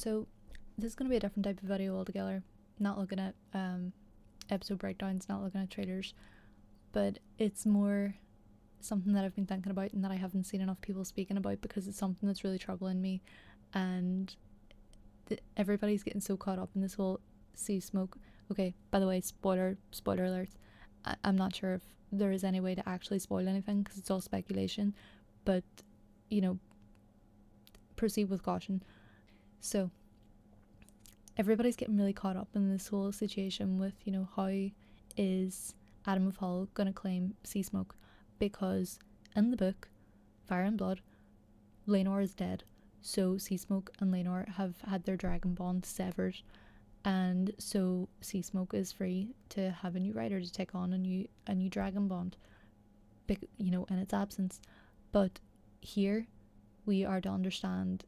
So this is going to be a different type of video altogether. Not looking at episode breakdowns, not looking at trailers, but it's more something that I've been thinking about and that I haven't seen enough people speaking about, because it's something that's really troubling me. And everybody's getting so caught up in this whole Seasmoke. Okay, by the way, spoiler alerts. I'm not sure if there is any way to actually spoil anything because it's all speculation, but you know, proceed with caution. So everybody's getting really caught up in this whole situation with, you know, how is Adam of Hull gonna claim Seasmoke, because in the book Fire and Blood, Laenor is dead, so Seasmoke and Laenor have had their dragon bond severed, and so Seasmoke is free to have a new rider to take on a new dragon bond, you know, in its absence. But here we are to understand,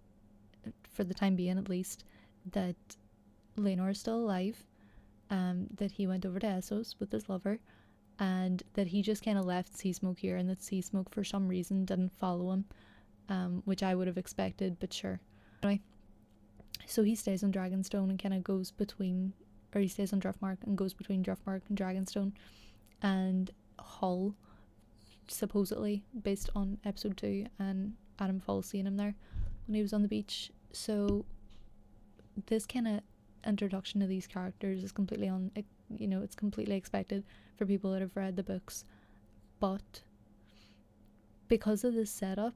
for the time being at least, that Laenor is still alive, that he went over to Essos with his lover, and that he just kind of left Seasmoke here, and that Seasmoke for some reason didn't follow him, which I would have expected, but sure. Anyway, so he stays on Dragonstone and kind of goes between, or he stays on Driftmark and goes between Driftmark and Dragonstone, and Hull, supposedly, based on episode 2, and Adam Fall seeing him there when he was on the beach. So this kind of introduction to these characters is completely it's completely expected for people that have read the books, but because of this setup,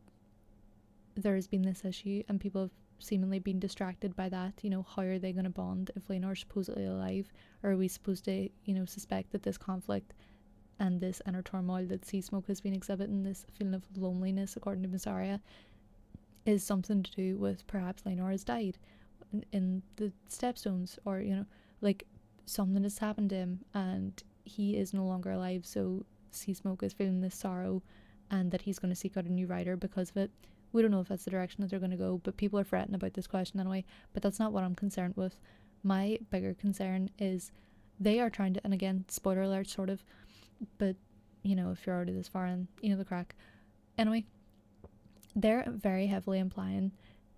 there has been this issue and people have seemingly been distracted by that. You know, how are they going to bond if Laenor's supposedly alive? Or are we supposed to, you know, suspect that this conflict and this inner turmoil that Seasmoke has been exhibiting, this feeling of loneliness, according to Missaria, is something to do with perhaps Laenor has died in the Stepstones, or, you know, like something has happened to him and he is no longer alive, so Seasmoke is feeling this sorrow and that he's going to seek out a new rider because of it. We don't know if that's the direction that they're going to go, but people are fretting about this question anyway, but that's not what I'm concerned with. My bigger concern is they are trying to, and again, spoiler alert sort of, but you know, if you're already this far in, you know the crack. Anyway, they're very heavily implying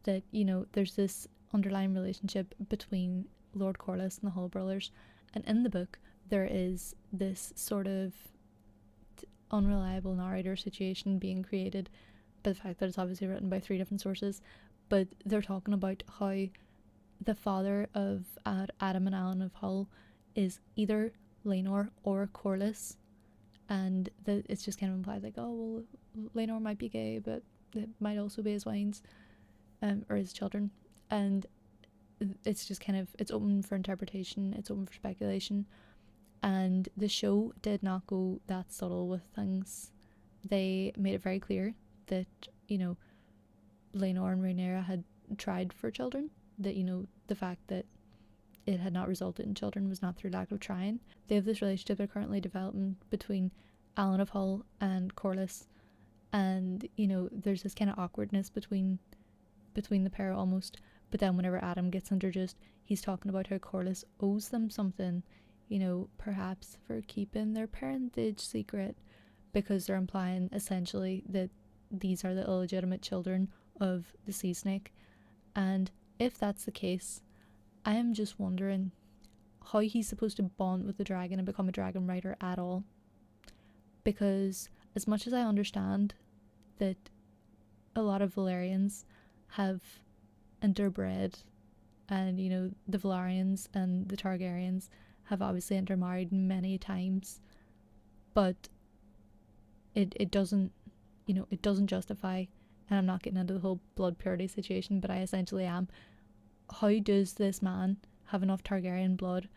that, you know, there's this underlying relationship between Lord Corlys and the Hull brothers, and in the book there is this sort of unreliable narrator situation being created by the fact that it's obviously written by 3 different sources, but they're talking about how the father of Adam and Alan of Hull is either Laenor or Corlys, and that it's just kind of implied like, oh well, Laenor might be gay, but it might also be his wines, or his children, and it's just kind of, it's open for interpretation, it's open for speculation, and the show did not go that subtle with things. They made it very clear that, you know, Laenor and Rhaenyra had tried for children, that, you know, the fact that it had not resulted in children was not through lack of trying. They have this relationship that currently developing between Alan of Hull and Corlys, and, you know, there's this kind of awkwardness between the pair almost. But then whenever Adam gets introduced, he's talking about how Corlys owes them something, you know, perhaps for keeping their parentage secret, because they're implying essentially that these are the illegitimate children of the sea snake. And if that's the case, I am just wondering how he's supposed to bond with the dragon and become a dragon rider at all. Because as much as I understand that a lot of Valyrians have interbred, and, you know, the Valyrians and the Targaryens have obviously intermarried many times, but it doesn't, you know, it doesn't justify, and I'm not getting into the whole blood purity situation, but I essentially am. How does this man have enough Targaryen blood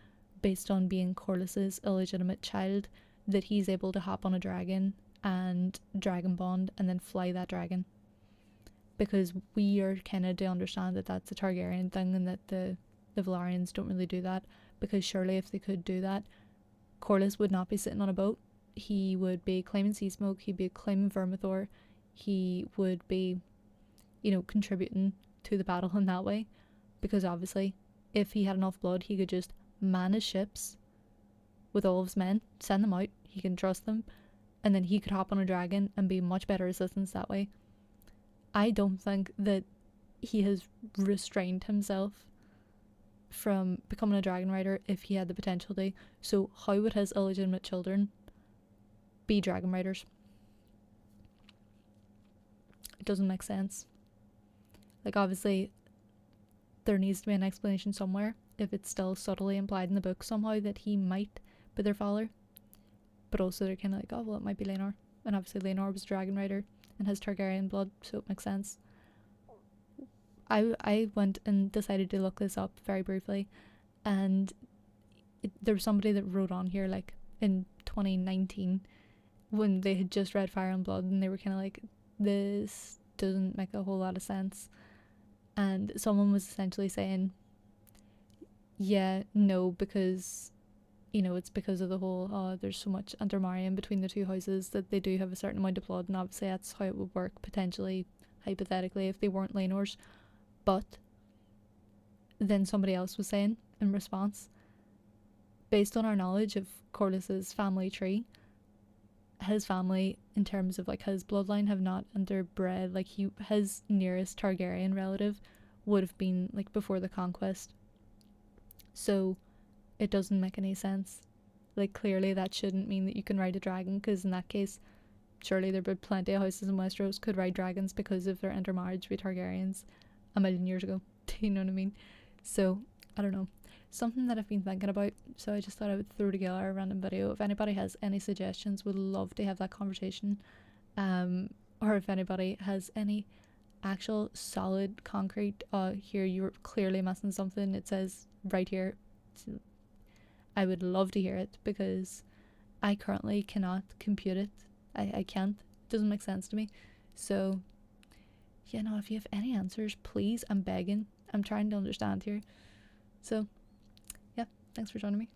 based on being Corlys's illegitimate child that he's able to hop on a dragon and dragon bond and then fly that dragon? Because we are kind of to understand that that's a Targaryen thing, and that the Valyrians don't really do that, because surely if they could do that, Corlys would not be sitting on a boat. He would be claiming Seasmoke, he'd be claiming Vermithor, he would be, you know, contributing to the battle in that way, because obviously if he had enough blood, he could just man his ships with all of his men, send them out, he can trust them, and then he could hop on a dragon and be much better assistance that way. I don't think that he has restrained himself from becoming a dragon rider if he had the potential to. So how would his illegitimate children be dragon riders? It doesn't make sense. Like, obviously there needs to be an explanation somewhere, if it's still subtly implied in the book somehow that he might be their father. But also they're kind of like, oh well, it might be Laenor, and obviously Laenor was a dragon rider and has Targaryen blood, so it makes sense. I went and decided to look this up very briefly, and there was somebody that wrote on here like in 2019 when they had just read Fire and Blood, and they were kind of like, this doesn't make a whole lot of sense. And someone was essentially saying, yeah, no, because, you know, it's because of the whole, there's so much intermarrying between the two houses that they do have a certain amount of blood, and obviously that's how it would work, potentially, hypothetically, if they weren't Laenor's. But then somebody else was saying in response, based on our knowledge of Corlys's family tree, his family, in terms of like his bloodline, have not interbred. Like, his nearest Targaryen relative would have been like before the conquest, so it doesn't make any sense. Like, clearly that shouldn't mean that you can ride a dragon, because in that case surely there'd be plenty of houses in Westeros could ride dragons because of their intermarriage with Targaryens a million years ago. Do you know what I mean? So I don't know, something that I've been thinking about, so I just thought I would throw together a random video. If anybody has any suggestions, would love to have that conversation, or if anybody has any actual solid concrete, here you're clearly missing something, it says right here, so I would love to hear it, because I currently cannot compute it. I can't, it doesn't make sense to me. So yeah, no, if you have any answers, please, I'm begging, I'm trying to understand here. So yeah, thanks for joining me.